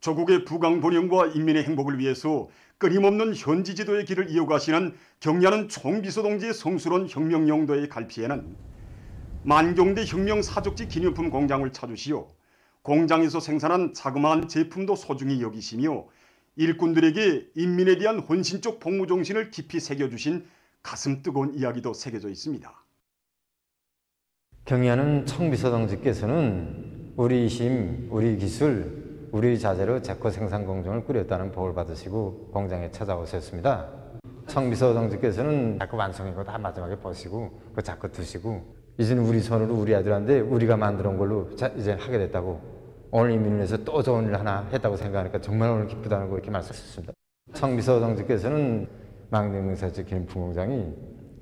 조국의 부강 번영과 인민의 행복을 위해서 끊임없는 현지 지도의 길을 이어가시는 경야는 총비서동지의 성스러운 혁명 용도의 갈피에는 만경대 혁명 사족지 기념품 공장을 찾으시오 공장에서 생산한 자그마한 제품도 소중히 여기시며 일꾼들에게 인민에 대한 헌신적 복무 정신을 깊이 새겨주신 가슴 뜨거운 이야기도 새겨져 있습니다. 경야는 총비서동지께서는 우리 힘, 우리 기술, 우리 자재로 제코 생산 공정을 꾸렸다는 복을 받으시고 공장에 찾아오셨습니다. 총비서동지께서는 자꾸 완성이고 다 마지막에 보시고 그 자꾸 두시고 이제는 우리 손으로 우리 아들한테 우리가 만들어 온 걸로 이제 하게 됐다고 오늘 인민을 위해서 또 좋은 일 하나 했다고 생각하니까 정말 오늘 기쁘다고 이렇게 말씀하셨습니다. 총비서동지께서는 망대명사지 기념품 공장이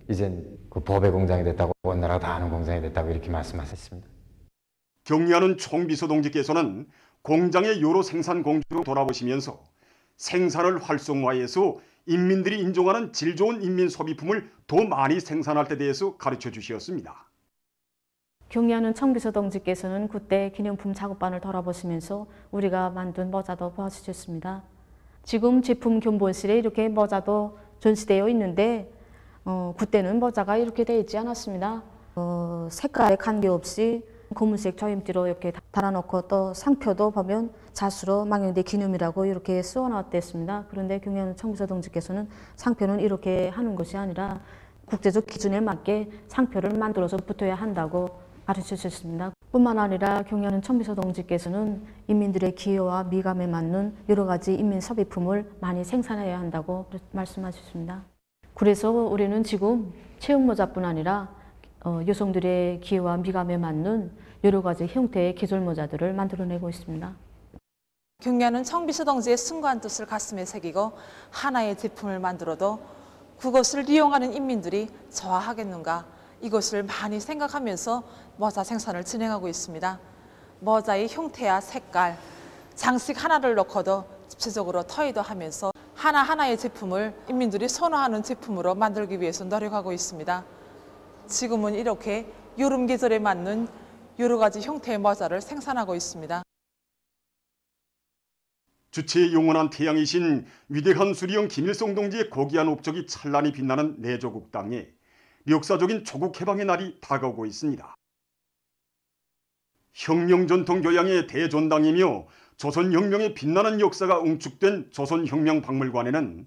이젠 그 보배 공장이 됐다고 온 나라가 다 아는 공장이 됐다고 이렇게 말씀하셨습니다. 경리하는 총비서동지께서는 공장의 여러 생산 공정을 돌아보시면서 생산을 활성화해서 인민들이 인정하는 질 좋은 인민 소비품을 더 많이 생산할 때 대해서 가르쳐 주셨습니다. 경리하는 총비서동지께서는 그때 기념품 작업반을 돌아보시면서 우리가 만든 모자도 보여주셨습니다. 지금 제품 견본실에 이렇게 모자도 전시되어 있는데 그때는 모자가 이렇게 되어 있지 않았습니다. 색깔에 관계없이 검은색 조임띠로 이렇게 달아놓고 또 상표도 보면 자수로 망영대 기념이라고 이렇게 써놨댔습니다. 그런데 경리하는 총비서동지께서는 상표는 이렇게 하는 것이 아니라 국제적 기준에 맞게 상표를 만들어서 붙여야 한다고 가르쳐 주셨습니다. 뿐만 아니라 경리하는 총비서동지께서는 인민들의 기여와 미감에 맞는 여러 가지 인민 소비품을 많이 생산해야 한다고 말씀하셨습니다. 그래서 우리는 지금 체육모자뿐 아니라 여성들의 기여와 미감에 맞는 여러 가지 형태의 계절모자들을 만들어내고 있습니다. 경리하는 총비서동지의 숭고한 뜻을 가슴에 새기고 하나의 제품을 만들어도 그것을 이용하는 인민들이 좋아하겠는가 이것을 많이 생각하면서 모자 생산을 진행하고 있습니다. 모자의 형태와 색깔, 장식 하나를 놓고도 집체적으로 토의도 하면서 하나하나의 제품을 인민들이 선호하는 제품으로 만들기 위해서 노력하고 있습니다. 지금은 이렇게 여름 계절에 맞는 여러 가지 형태의 모자를 생산하고 있습니다. 주체의 영원한 태양이신 위대한 수리형 김일성 동지의 고귀한 업적이 찬란히 빛나는 내조국 땅에 역사적인 조국 해방의 날이 다가오고 있습니다. 혁명 전통 교양의 대전당이며 조선혁명의 빛나는 역사가 응축된 조선혁명박물관에는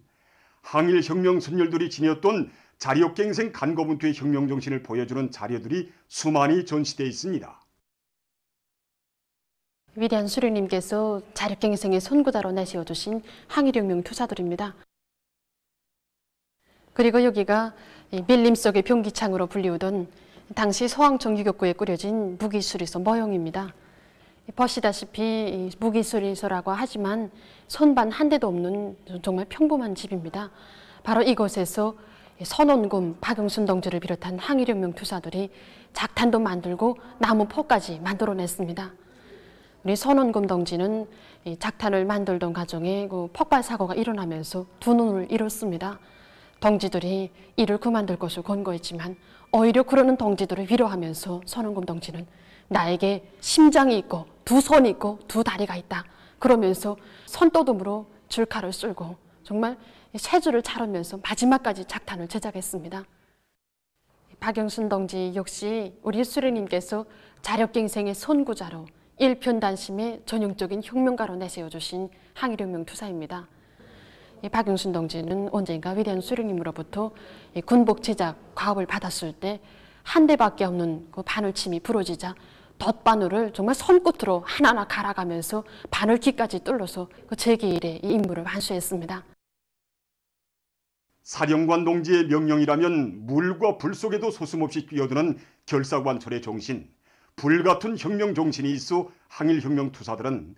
항일혁명 선열들이 지녔던 자력갱생 간거분투의 혁명정신을 보여주는 자료들이 수많이 전시되어 있습니다. 위대한 수령님께서 자력갱생의 선구자로 내세워주신 항일혁명 투사들입니다. 그리고 여기가 밀림 속의 병기창으로 불리우던 당시 서왕청 유격구에 꾸려진 무기수리소 모형입니다. 보시다시피 무기수리소라고 하지만 선반 한 대도 없는 정말 평범한 집입니다. 바로 이곳에서 선원금, 박용순 동지를 비롯한 항일혁명 투사들이 작탄도 만들고 나무포까지 만들어냈습니다. 우리 선원금 동지는 작탄을 만들던 과정에 폭발 사고가 일어나면서 두 눈을 잃었습니다. 동지들이 일을 그만둘 것을 권고했지만 오히려 그러는 동지들을 위로하면서 선원금 동지는 나에게 심장이 있고 두 손이 있고 두 다리가 있다. 그러면서 손도둠으로 줄칼을 쓸고 정말 세 줄을 차르면서 마지막까지 작탄을 제작했습니다. 박용순 동지 역시 우리 수령님께서 자력갱생의 선구자로 일편단심의 전형적인 혁명가로 내세워주신 항일혁명 투사입니다. 박용순 동지는 언젠가 위대한 수령님으로부터 군복 제작 과업을 받았을 때 한 대밖에 없는 그 바늘침이 부러지자 덧바늘을 정말 손끝으로 하나하나 갈아가면서 바늘귀까지 뚫러서 그 제2일에 이 임무를 완수했습니다. 사령관 동지의 명령이라면 물과 불 속에도 소슴없이 뛰어드는 결사관철의 정신, 불같은 혁명 정신이 있어 항일혁명 투사들은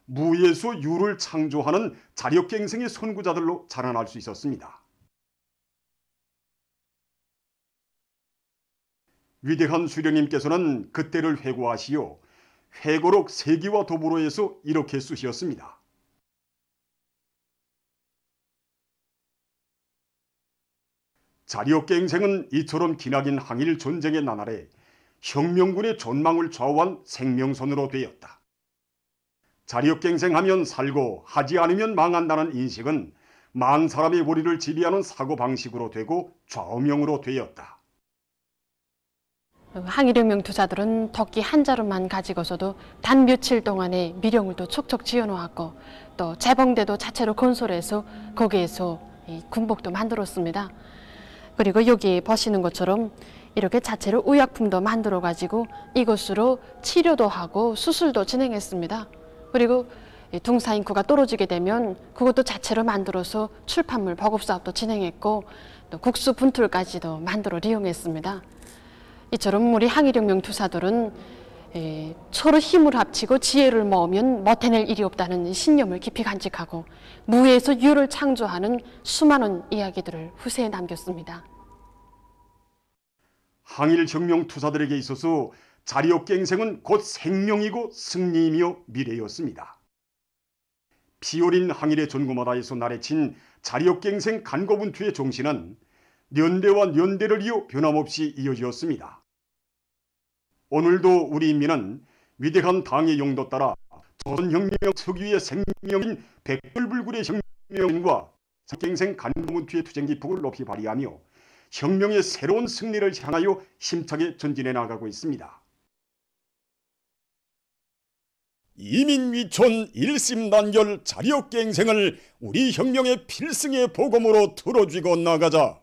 무에서 유를 창조하는 자력갱생의 선구자들로 자라날 수 있었습니다. 위대한 수령님께서는 그때를 회고하시어 회고록 세기와 도보로에서 이렇게 쓰셨습니다. 자력갱생은 이처럼 기나긴 항일 전쟁의 나날에 혁명군의 전망을 좌우한 생명선으로 되었다. 자력갱생하면 살고 하지 않으면 망한다는 인식은 만 사람의 머리를 지배하는 사고방식으로 되고 좌우명으로 되었다. 항일혁명 투사들은 덕기 한 자루만 가지고서도 단 며칠 동안에 미령을 또 촉촉 지어놓았고 또 재봉대도 자체로 건설해서 거기에서 이 군복도 만들었습니다. 그리고 여기 보시는 것처럼 이렇게 자체로 의약품도 만들어 가지고 이것으로 치료도 하고 수술도 진행했습니다. 그리고 둥사 잉크가 떨어지게 되면 그것도 자체로 만들어서 출판물 보급 사업도 진행했고 또 국수 분툴까지도 만들어 이용했습니다. 이처럼 우리 항일혁명 투사들은 서로 힘을 합치고 지혜를 모으면 못해낼 일이 없다는 신념을 깊이 간직하고 무에서 유를 창조하는 수많은 이야기들을 후세에 남겼습니다. 항일혁명 투사들에게 있어서 자력갱생은 곧 생명이고 승리이며 미래였습니다. 피어린 항일의 전구마다에서 나래친 자력갱생 간고분투의 정신은 년대와 년대를 이어 변함없이 이어지었습니다. 오늘도 우리 인민은 위대한 당의 용도 따라 조선혁명 석유의 생명인 백불불굴의 혁명과 자력갱생 간고분투의 투쟁기폭을 높이 발휘하며 혁명의 새로운 승리를 향하여 힘차게 전진해 나가고 있습니다. 이민위촌 일심단결 자력갱생을 우리 혁명의 필승의 보검으로 틀어쥐고 나가자.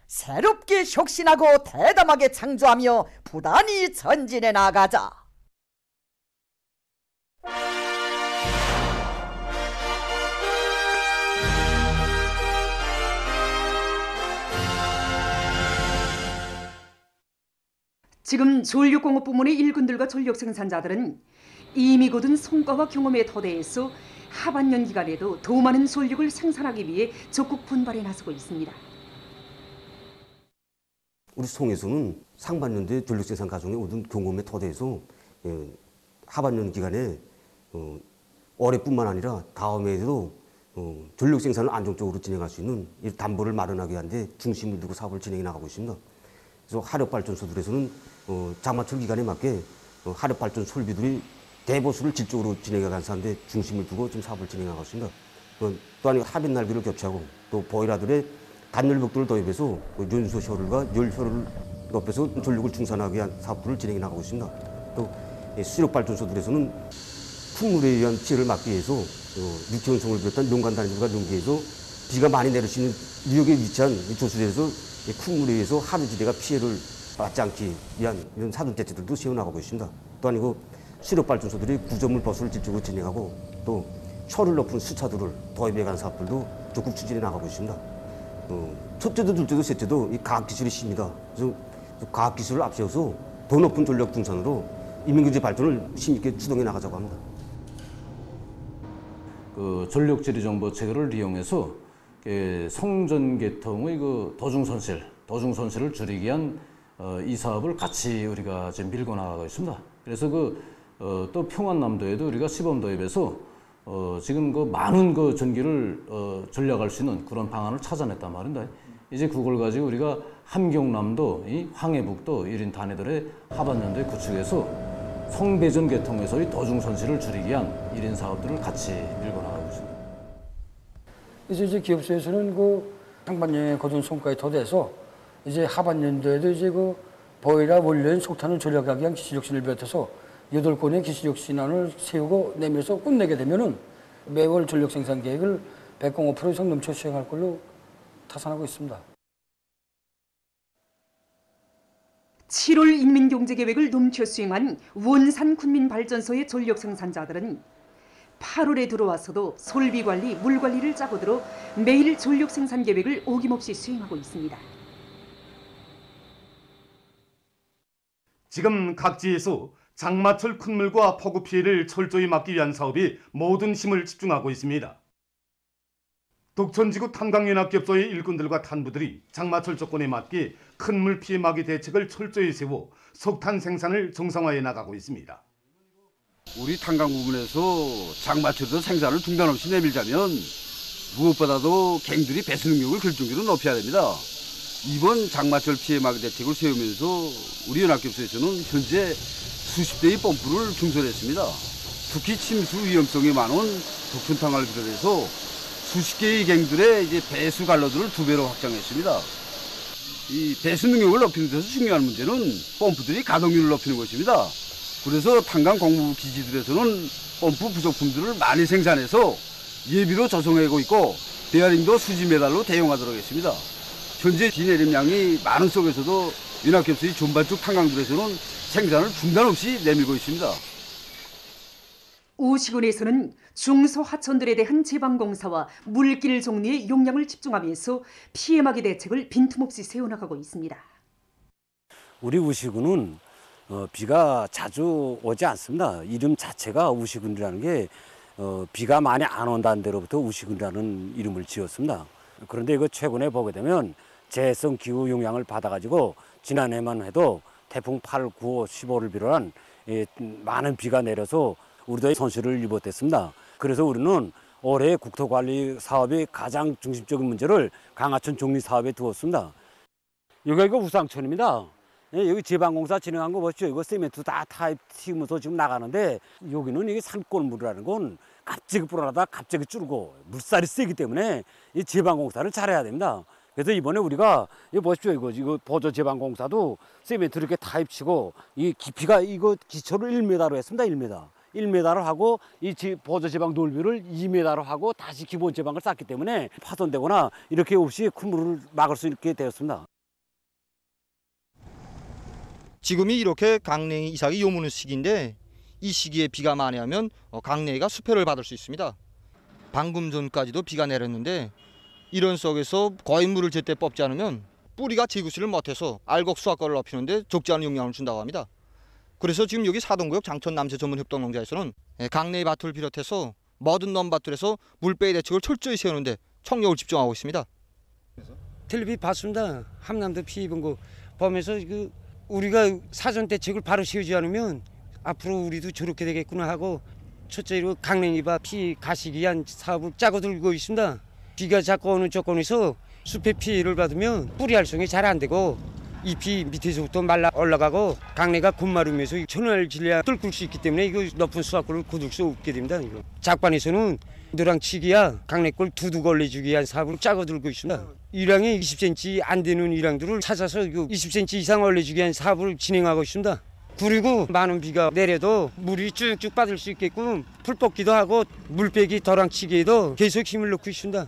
새롭게 혁신하고 대담하게 창조하며 부단히 전진해 나가자. 지금 전력공업 부문의 일꾼들과 전력 생산자들은 이미 거둔 성과와 경험의 토대에서 하반년 기간에도 더 많은 전력을 생산하기 위해 적극 분발에 나서고 있습니다. 우리 송에서는 상반년도에 전력 생산 과정에 얻은 경험의 토대에서 하반년 기간에 올해뿐만 아니라 다음 해에도 전력 생산을 안정적으로 진행할 수 있는 담보를 마련하기 위한 중심을 두고 사업을 진행해 나가고 있습니다. 그래서 하력발전소들에서는 장마철 기간에 맞게 하력발전 설비들이 대보수를 질적으로 진행해 가는데 중심을 두고 좀 사업을 진행해 나가고 있습니다. 또한 하변 날개를 겹치하고 또 보일러들의 단열벽돌을 도입해서 연소 셔틀과 열 셔틀을 높여서 전력을 충산하기 위한 사업들을 진행해 나가고 있습니다. 또 수력발전소들에서는 큰 물에 의한 피해를 막기 위해서 육지원성을 비롯한 농간 단지가 농기에서 비가 많이 내릴 수 있는 유역에 위치한 조수대에서 큰 물에 의해서 하류지대가 피해를 받지 않기 위한 이런 사둔대책들도 세워나가고 있습니다. 또한 이거 수력발전소들이 구조물 버스를 집중적으로 진행하고 또 효를 높은 수차들을 도입해가는 사업들도 적극 추진해 나가고 있습니다. 첫째도 둘째도 셋째도 이 과학기술의 힘이다. 그래서 과학기술을 앞세워서 더 높은 전력 분산으로 인민경제 발전을 힘있게 추동해 나가자고 합니다. 그 전력지리 정보 체계를 이용해서 성전계통의 그 도중손실을 줄이기 위한 이 사업을 같이 우리가 지금 밀고 나가고 있습니다. 그래서 또 평안남도에도 우리가 시범 도입해서 지금 많은 전기를 전략할 수 있는 그런 방안을 찾아냈단 말입니다. 이제 그걸 가지고 우리가 함경남도, 이 황해북도 1인 단위들의 하반년도에 구축해서 성배전 계통에서의 도중 손실을 줄이기 위한 1인 사업들을 같이 밀고 나가고 있습니다. 그래서 이제 기업소에서는 상반년에 거둔 성과에 토대해서 이제 하반년도에도 이제 보일러 원료인 석탄을 전략하기 위한 기술혁신을 비롯해서 8건의 기술혁신안을 세우고 내면서 끝내게 되면은 매월 전력 생산 계획을 105% 이상 넘쳐 수행할 걸로 타산하고 있습니다. 7월 인민경제계획을 넘쳐 수행한 원산 군민발전소의 전력 생산자들은 8월에 들어와서도 설비관리, 물관리를 짜고 들어 매일 전력 생산 계획을 어김없이 수행하고 있습니다. 지금 각지에서 장마철 큰 물과 폭우 피해를 철저히 막기 위한 사업이 모든 힘을 집중하고 있습니다. 독천지구 탄광연합기업소의 일꾼들과 탄부들이 장마철 조건에 맞게 큰 물 피해 막이 대책을 철저히 세워 석탄 생산을 정상화해 나가고 있습니다. 우리 탄광 부문에서 장마철에도 생산을 중단 없이 내밀자면 무엇보다도 갱들이 배수 능력을 결정적으로 높여야 됩니다. 이번 장마철 피해막 대책을 세우면서 우리 연합교수에서는 현재 수십 대의 펌프를 증설했습니다. 특히 침수 위험성이 많은 덕춘탕을 비롯해서 수십 개의 갱들의 배수 갈로들을 2배로 확장했습니다. 이 배수 능력을 높이는 데서 중요한 문제는 펌프들이 가동률을 높이는 것입니다. 그래서 탄강 공무 기지들에서는 펌프 부속품들을 많이 생산해서 예비로 조성하고 있고 베어링도 수지 메달로 대용하도록 했습니다. 현재 비 내림량이 많은 속에서도 연합교수의 존발적 탄강들에서는 생산을 중단 없이 내밀고 있습니다. 우시군에서는 중소하천들에 대한 제방공사와 물길 정리에 용량을 집중하면서 피해막이 대책을 빈틈없이 세워나가고 있습니다. 우리 우시군은 비가 자주 오지 않습니다. 이름 자체가 우시군이라는 게 비가 많이 안 온다는 데로부터 우시군이라는 이름을 지었습니다. 그런데 이거 최근에 보게 되면 재해성 기후 영향을 받아가지고 지난해만 해도 태풍 8, 9, 15를 비롯한 많은 비가 내려서 우리도 손실을 입었댔습니다. 그래서 우리는 올해 국토관리 사업의 가장 중심적인 문제를 강하천 정리 사업에 두었습니다. 여기가 우상천입니다. 여기 제방공사 진행한 거 보시죠. 이거 시멘트 다 타입 튀면서 지금 나가는데 여기는 이게 산골물이라는 건 갑자기 불어나다 갑자기 줄고 물살이 세기 때문에 이 제방공사를 잘해야 됩니다. 그래서 이번에 우리가 이거 보십시오. 이거 보조 제방공사도 시멘트 이렇게 타입 치고 이 깊이가 이거 기초를 1m로 했습니다. 1m를 하고 이 보조 제방 넓이를 2m로 하고 다시 기본 제방을 쌓기 때문에 파손되거나 이렇게 없이 큰 물을 막을 수 있게 되었습니다. 지금이 이렇게 강냉이 이삭이 요무는 시기인데 이 시기에 비가 많이 하면 강냉이가 수표를 받을 수 있습니다. 방금 전까지도 비가 내렸는데 이런 속에서 거의 물을 제때 뽑지 않으면 뿌리가 제구실을 못해서 알곡 수확과를 높이는데 적지 않은 영향을 준다고 합니다. 그래서 지금 여기 사동구역 장천 남새 전문 협동농장에서는 강냉이 밭을 비롯해서 모든 논밭들에서 물빼기 대책을 철저히 세우는데 총력을 집중하고 있습니다. 텔레비 봤습니다. 함남도 피 입은 거 보면서 우리가 사전 대책을 바로 세우지 않으면 앞으로 우리도 저렇게 되겠구나 하고 첫째로 강냉이밭 피 가시기 위한 사업을 짜고 들고 있습니다. 비가 자꾸 오는 조건에서 숲의 피해를 받으면 뿌리 활성이 잘 안 되고 잎이 밑에서부터 말라 올라가고 강냉이가 곤마르면서 천을 질량 뚫을 수 있기 때문에 이거 높은 수확물을 거둘 수 없게 됩니다. 이거. 작반에서는 노랑치기야 강냉골 두둑 올려주기 위한 사업을 짜고 들고 있습니다. 유량이 20cm 안 되는 유량들을 찾아서 20cm 이상 올려주기 위한 사업을 진행하고 있습니다. 그리고 많은 비가 내려도 물이 쭉쭉 빠질 수 있게끔 풀 뽑기도 하고 물빼기 도랑치기에도 계속 힘을 넣고 있습니다.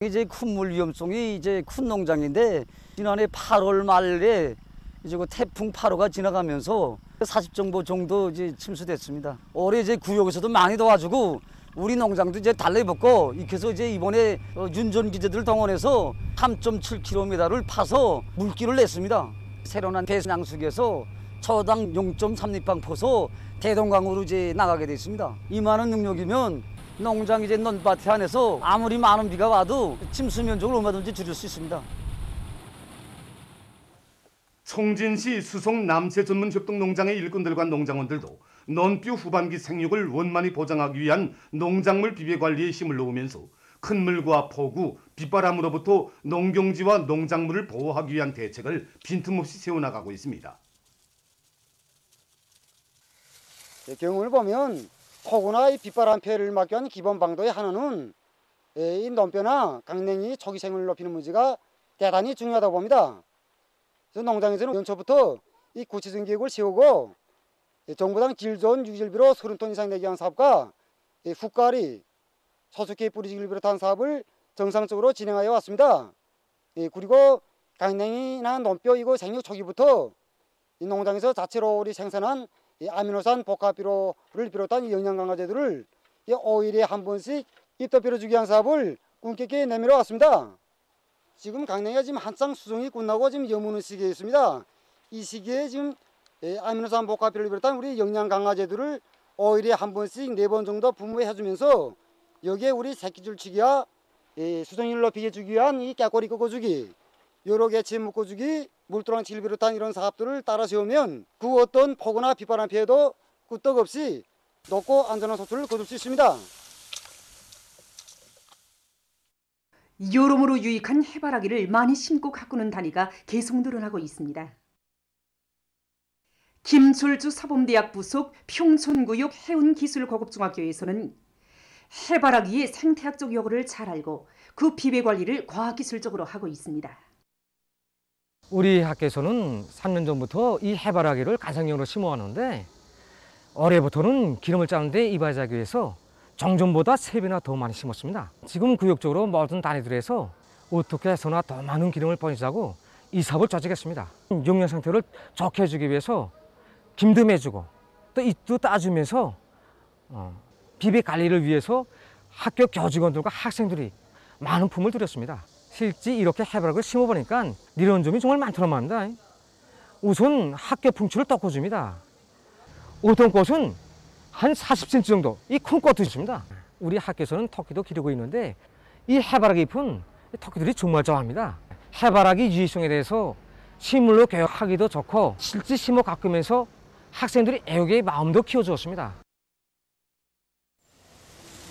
이제 큰 물 위험성이 이제 큰 농장인데 지난해 8월 말에 이제 그 태풍 8호가 지나가면서 40정보 정도 이제 침수됐습니다. 올해 이제 구역에서도 많이 도와주고 우리 농장도 이제 달래벗고 이렇게 이제 이번에 윤전 기재들 동원해서 3.7km를 파서 물길을 냈습니다. 새로 난 배수양수기에서 초당 0.3리방 퍼서 대동강으로 이제 나가게 됐습니다. 이 많은 능력이면 농장 이제 논밭 안에서 아무리 많은 비가 와도 침수 면적을 얼마든지 줄일 수 있습니다. 청진시 수성 남새 전문 협동농장의 일꾼들과 농장원들도 논뷰 후반기 생육을 원만히 보장하기 위한 농작물 비배 관리에 힘을 놓으면서 큰 물과 폭우, 빗바람으로부터 농경지와 농작물을 보호하기 위한 대책을 빈틈없이 세워나가고 있습니다. 경우를 보면 폭우나 이 빗바람 피해를 막기 위한 기본 방도의 하나는 이 논벼나 강냉이 초기 생물을 높이는 문제가 대단히 중요하다고 봅니다. 그래서 농장에서는 연초부터 이 구체적인 계획을 세우고 정부당 질 좋은 유기질비로 30톤 이상 내기 위한 사업과 훅가리, 소수케이 뿌리지기를 비롯한 사업을 정상적으로 진행하여 왔습니다. 그리고 강냉이나 논벼 이거 생육 초기부터 이 농장에서 자체로 우리 생산한 이 아미노산 복합비료를 비롯한 이 영양 강화제들을 5일에 한 번씩 입덧비료 주기 위한 사업을 꿈깨게 내밀어 왔습니다. 지금 강냉이가 지금 한창 수종이 끝나고 지금 여무는 시기에 있습니다. 이 시기에 지금 아미노산 복합비료를 비롯한 우리 영양 강화제들을 5일에 한 번씩 4번 정도 분무해 주면서 여기에 우리 새끼줄치기와 수종률을 높이게 주기 위한 이 깨꼬리 꺾어주기, 여러 개체 묶어주기, 물도랑치기를 비롯한 이런 사업들을 따라 세우면 그 어떤 폭우나 빗바람 피해도 끄떡없이 높고 안전한 소출을 거둘 수 있습니다. 여러모로 유익한 해바라기를 많이 심고 가꾸는 단위가 계속 늘어나고 있습니다. 김철주 사범대학 부속 평촌구역 해운기술고급중학교에서는 해바라기의 생태학적 요구를 잘 알고 그 비배 관리를 과학기술적으로 하고 있습니다. 우리 학교에서는 3년 전부터 이 해바라기를 간성용으로 심어왔는데 올해부터는 기름을 짜는데 이바지하기 위해서 정전보다 3배나 더 많이 심었습니다. 지금 구역적으로 모든 단위들에서 어떻게 해서나 더 많은 기름을 번지자고 이 사업을 조직했습니다. 용량 상태를 좋게 해주기 위해서 김도 매주고 또 잎도 따주면서 비배 관리를 위해서 학교 교직원들과 학생들이 많은 품을 들였습니다. 실제 이렇게 해바라기를 심어보니까 이런 점이 정말 많더란 말입니다. 우선 학교 풍치를 돋궈줍니다. 어떤 꽃은 한 40cm 정도 이 큰 꽃도 있습니다. 우리 학교에서는 토끼도 기르고 있는데 이 해바라기 잎은 토끼들이 정말 좋아합니다. 해바라기 유해성에 대해서 식물로 교육하기도 좋고 실제 심어 가꾸면서 학생들이 애호의 마음도 키워주었습니다.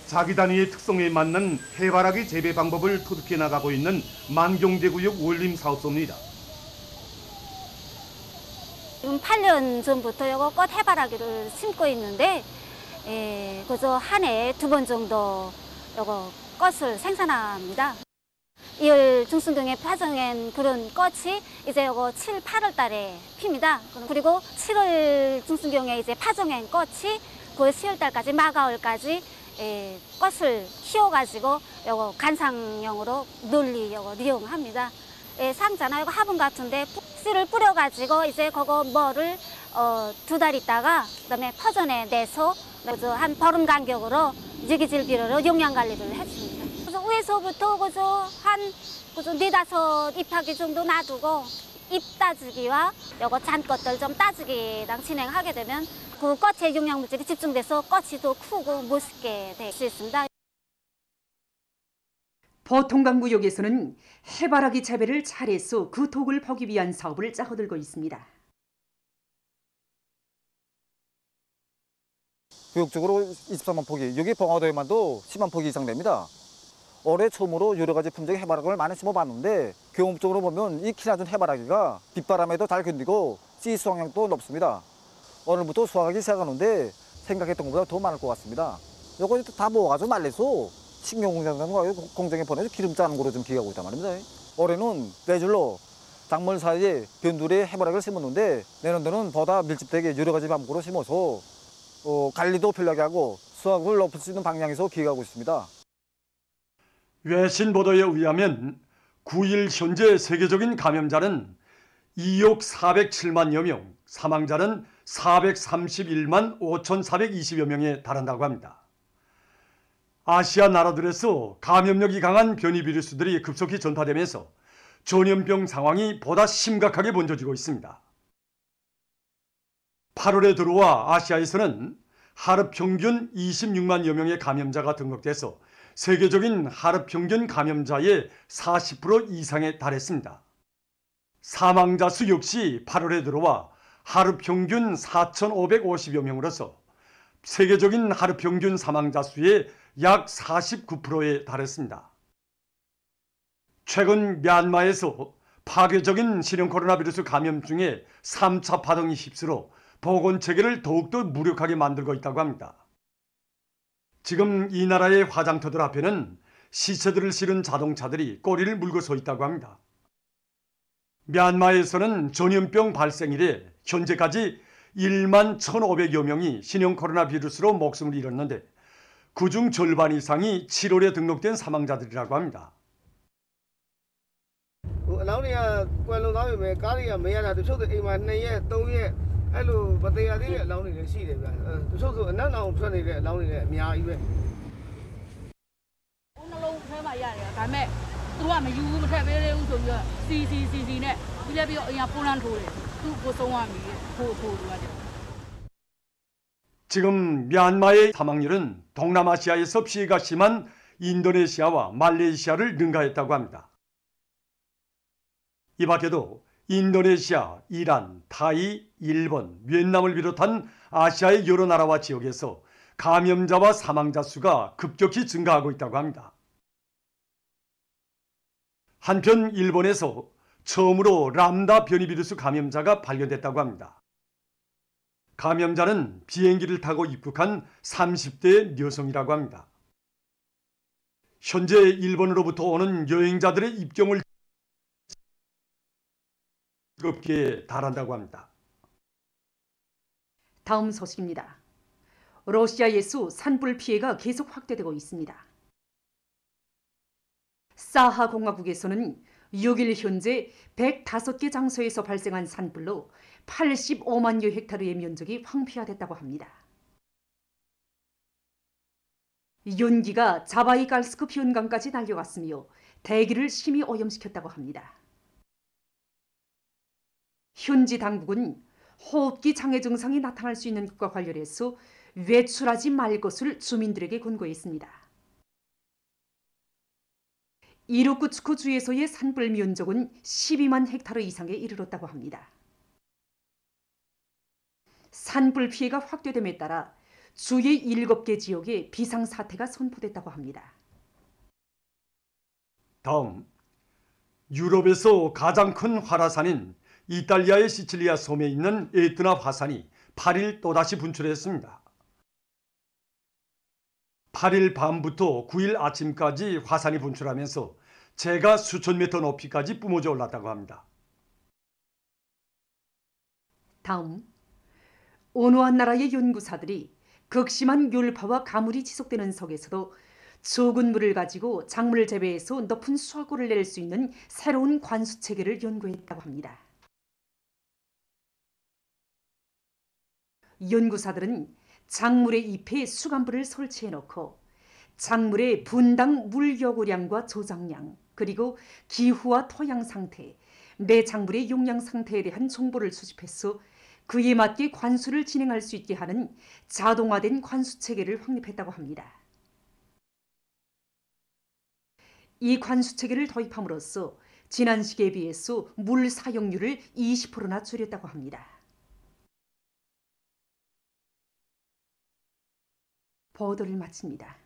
자기 단위의 특성에 맞는 해바라기 재배 방법을 터득해 나가고 있는 만경대구역 원림사업소입니다. 지금 8년 전부터 이거 꽃 해바라기를 심고 있는데 그저 한 해에 2번 정도 이거 꽃을 생산합니다. 2월 중순경에 파종한 그런 꽃이 이제 이거 7, 8월 달에 핍니다. 그리고 7월 중순경에 이제 파종한 꽃이 9월, 10월 달까지 마가을까지 꽃을 키워가지고 이거 간상용으로 널리 이거 이용합니다. 상자나 이거 화분 같은데 씨를 뿌려가지고 이제 그거 뭐를 2달 있다가 그다음에 퍼전에 내서 한 보름 간격으로 유기질 용량 관리를 해줍니다. 그래서 위에서부터 그저 한 4-5 잎하기 정도 놔두고 잎 따주기와 요거 잔꽃들 좀 따주기랑 진행하게 되면 그 꽃의 용량 물질이 집중돼서 꽃이 더 크고 멋있게 될 수 있습니다. 보통강구역에서는 해바라기 재배를 잘해서 그 독을 보기 위한 사업을 짜고들고 있습니다. 구역적으로 23만 포기, 여기 봉화도에만도 10만 포기 이상 됩니다. 올해 처음으로 여러 가지 품종의 해바라기를 많이 심어봤는데 경험적으로 보면 이 키 낮은 해바라기가 빗바람에도 잘 견디고 씨 수확량도 높습니다. 오늘부터 수확하기 시작하는데 생각했던 것보다 더 많을 것 같습니다. 이거 다 모아가지고 말려서 식용 공장에 보내서 기름 짜는 거로 좀 기획하고 있단 말입니다. 올해는 네 줄로 작물 사이에 변두리에 해바라기를 심었는데 내년도는 보다 밀집되게 여러 가지 방법으로 심어서 관리도 편리하게 하고 수확을 높일 수 있는 방향에서 기획하고 있습니다. 외신 보도에 의하면 9일 현재 세계적인 감염자는 2억 407만여 명, 사망자는 431만 5,420여 명에 달한다고 합니다. 아시아 나라들에서 감염력이 강한 변이 비루스들이 급속히 전파되면서 전염병 상황이 보다 심각하게 번져지고 있습니다. 8월에 들어와 아시아에서는 하루 평균 26만여 명의 감염자가 등록돼서 세계적인 하루 평균 감염자의 40% 이상에 달했습니다. 사망자 수 역시 8월에 들어와 하루 평균 4,550여 명으로서 세계적인 하루 평균 사망자 수의 약 49%에 달했습니다. 최근 미얀마에서 파괴적인 신형 코로나 비루스 감염증의 3차 파동이 휩쓸어 보건체계를 더욱더 무력하게 만들고 있다고 합니다. 지금 이 나라의 화장터들 앞에는 시체들을 실은 자동차들이 꼬리를 물고 서 있다고 합니다. 미얀마에서는 전염병 발생 이래 현재까지 1만 1,500여 명이 신형 코로나 비루스로 목숨을 잃었는데 그중 절반 이상이 7월에 등록된 사망자들이라고 합니다. 지금 미얀마의 사망률은 동남아시아에서 피해가 심한 인도네시아와 말레이시아를 능가했다고 합니다. 이 밖에도 인도네시아, 이란, 타이, 일본, 베트남을 비롯한 아시아의 여러 나라와 지역에서 감염자와 사망자 수가 급격히 증가하고 있다고 합니다. 한편 일본에서 처음으로 람다 변이 비루스 감염자가 발견됐다고 합니다. 감염자는 비행기를 타고 입국한 30대 여성이라고 합니다. 현재 일본으로부터 오는 여행자들의 입경을 뜨겁게 달한다고 합니다. 다음 소식입니다. 러시아에서 산불 피해가 계속 확대되고 있습니다. 사하 공화국에서는 6일 현재 105개 장소에서 발생한 산불로 85만여 헥타르의 면적이 황폐화됐다고 합니다. 연기가 자바이갈스크 변강까지 달려갔으며 대기를 심히 오염시켰다고 합니다. 현지 당국은 호흡기 장애 증상이 나타날 수 있는 것과 관련해서 외출하지 말 것을 주민들에게 권고했습니다. 이루쿠츠크 주에서의 산불 면적은 12만 헥타르 이상에 이르렀다고 합니다. 산불 피해가 확대됨에 따라 주의 7개 지역에 비상사태가 선포됐다고 합니다. 다음, 유럽에서 가장 큰 활화산인 이탈리아의 시칠리아 섬에 있는 에트나 화산이 8일 또다시 분출했습니다. 8일 밤부터 9일 아침까지 화산이 분출하면서 재가 수천 미터 높이까지 뿜어져 올랐다고 합니다. 다음, 어느 한 나라의 연구사들이 극심한 율파와 가물이 지속되는 속에서도 적은 물을 가지고 작물 재배에서 높은 수확을 낼 수 있는 새로운 관수 체계를 연구했다고 합니다. 연구사들은 작물의 잎에 수감부를 설치해 놓고 작물의 분당 물 요구량과 조장량, 그리고 기후와 토양 상태, 매 작물의 용량 상태에 대한 정보를 수집해서 그에 맞게 관수를 진행할 수 있게 하는 자동화된 관수 체계를 확립했다고 합니다. 이 관수 체계를 도입함으로써 지난 시기에 비해서 물 사용률을 20%나 줄였다고 합니다. 보도를 마칩니다.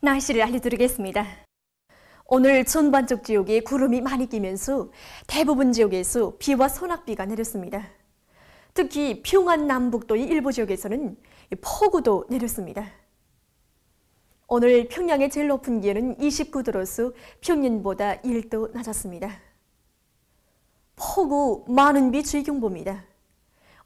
날씨를 알려드리겠습니다. 오늘 전반적 지역에 구름이 많이 끼면서 대부분 지역에서 비와 소낙비가 내렸습니다. 특히 평안 남북도의 일부 지역에서는 폭우도 내렸습니다. 오늘 평양의 제일 높은 기온은 29도로서 평년보다 1도 낮았습니다. 폭우 많은 비 주의경보입니다.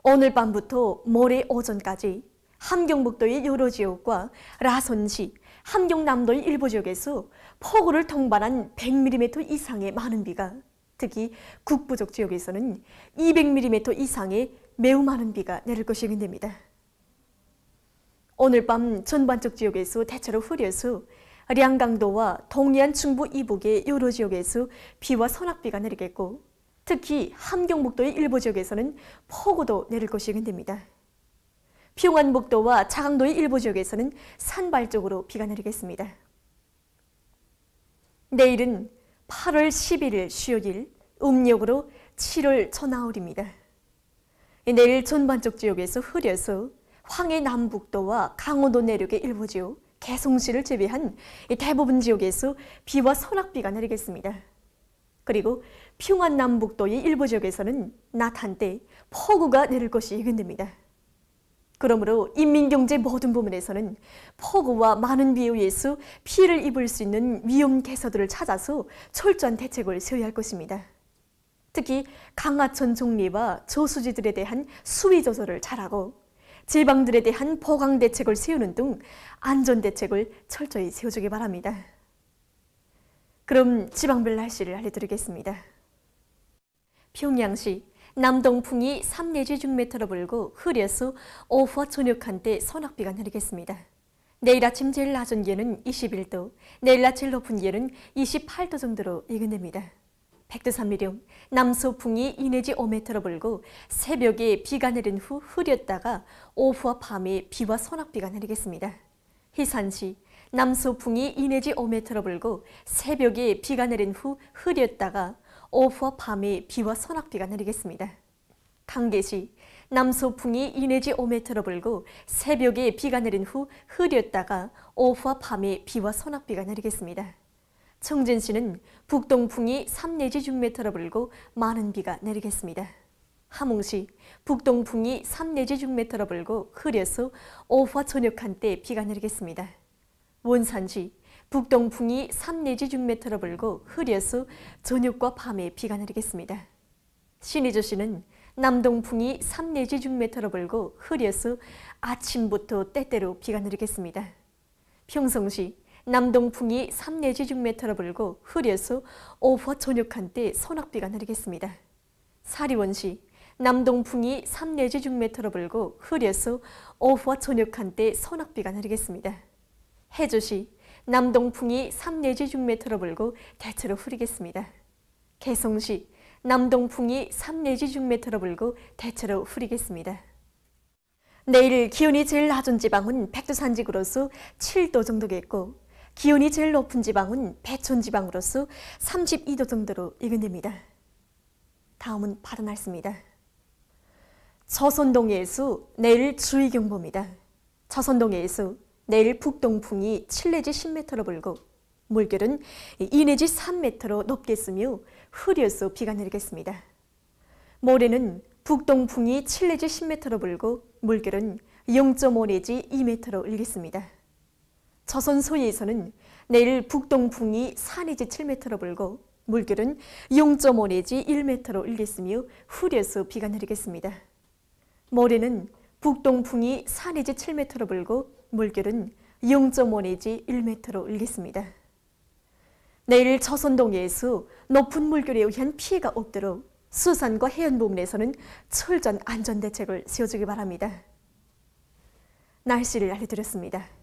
오늘 밤부터 모레 오전까지 함경북도의 여러 지역과 라선시, 함경남도의 일부 지역에서 폭우를 동반한 100mm 이상의 많은 비가, 특히 북부족 지역에서는 200mm 이상의 매우 많은 비가 내릴 것이 예견됩니다. 오늘 밤 전반적 지역에서 대체로 흐려서 량강도와 동해안 중부 이북의 여러 지역에서 비와 소낙비가 내리겠고, 특히 함경북도의 일부 지역에서는 폭우도 내릴 것이 예견됩니다. 평안북도와 자강도의 일부 지역에서는 산발 쪽으로 비가 내리겠습니다. 내일은 8월 11일 수요일, 음력으로 7월 초나흘입니다. 내일 전반적 지역에서 흐려서 황해 남북도와 강원도 내륙의 일부 지역, 개성시를 제외한 대부분 지역에서 비와 소낙비가 내리겠습니다. 그리고 평안 남북도의 일부 지역에서는 낮 한때 폭우가 내릴 것이 예견됩니다. 그러므로 인민경제 모든 부문에서는 폭우와 많은 비에 의해서 피해를 입을 수 있는 위험 개소들을 찾아서 철저한 대책을 세워야 할 것입니다. 특히 강하천 정리와 저수지들에 대한 수위 조절을 잘하고 지방들에 대한 보강 대책을 세우는 등 안전 대책을 철저히 세워주기 바랍니다. 그럼 지방별 날씨를 알려드리겠습니다. 평양시 남동풍이 3 내지 6m로 불고 흐려서 오후와 저녁 한때 소낙비가 내리겠습니다. 내일 아침 제일 낮은 기온은 21도, 내일 낮 제일 높은 기온은 28도 정도로 예견됩니다. 백두산미령 남서풍이 2 내지 5m로 불고 새벽에 비가 내린 후 흐렸다가 오후와 밤에 비와 소낙비가 내리겠습니다. 희산시 남서풍이 2 내지 5m 불고 새벽에 비가 내린 후 흐렸다가 오후와 밤에 비와 소낙비가 내리겠습니다. 강계시 남서풍이 2 내지 5m 불고 새벽에 비가 내린 후 흐렸다가 오후와 밤에 비와 소낙비가 내리겠습니다. 청진시는 북동풍이 3 내지 6m 불고 많은 비가 내리겠습니다. 함흥시 북동풍이 3 내지 6m 불고 흐려서 오후와 저녁 한때 비가 내리겠습니다. 원산시 북동풍이 3 내지 6m 불고 흐려서 저녁과 밤에 비가 내리겠습니다. 신의주시는 남동풍이 3 내지 6m 불고 흐려서 아침부터 때때로 비가 내리겠습니다. 평성시 남동풍이 3 내지 6m 불고 흐려서 오후와 저녁 한때 소낙비가 내리겠습니다. 사리원시 남동풍이 3 내지 6m 불고 흐려서 오후와 저녁 한때 소낙비가 내리겠습니다. 해주시 남동풍이 3 내지 6m 불고 대체로 흐리겠습니다. 개성시 남동풍이 3 내지 6m 불고 대체로 흐리겠습니다. 내일 기온이 제일 낮은 지방은 백두산지구로서 7도 정도겠고 기온이 제일 높은 지방은 배촌지방으로서 32도 정도로 예견됩니다. 다음은 바다 날씨입니다. 저선동해에서 내일 주의경보입니다. 저선동해에서 내일 북동풍이 7 내지 10m로 불고 물결은 2 내지 3m로 높겠으며 흐려서 비가 내리겠습니다. 모레는 북동풍이 7 내지 10m로 불고 물결은 0.5 내지 2m로 일겠습니다. 저선 서해에서는 내일 북동풍이 4 내지 7m로 불고 물결은 0.5 내지 1m로 일겠으며 흐려서 비가 내리겠습니다. 모레는 북동풍이 4 내지 7m로 불고 물결은 0.5 내지 1m로 일겠습니다. 내일 저선동해에서 높은 물결에 의한 피해가 없도록 수산과 해안 부문에서는 철저한 안전대책을 세워주기 바랍니다. 날씨를 알려드렸습니다.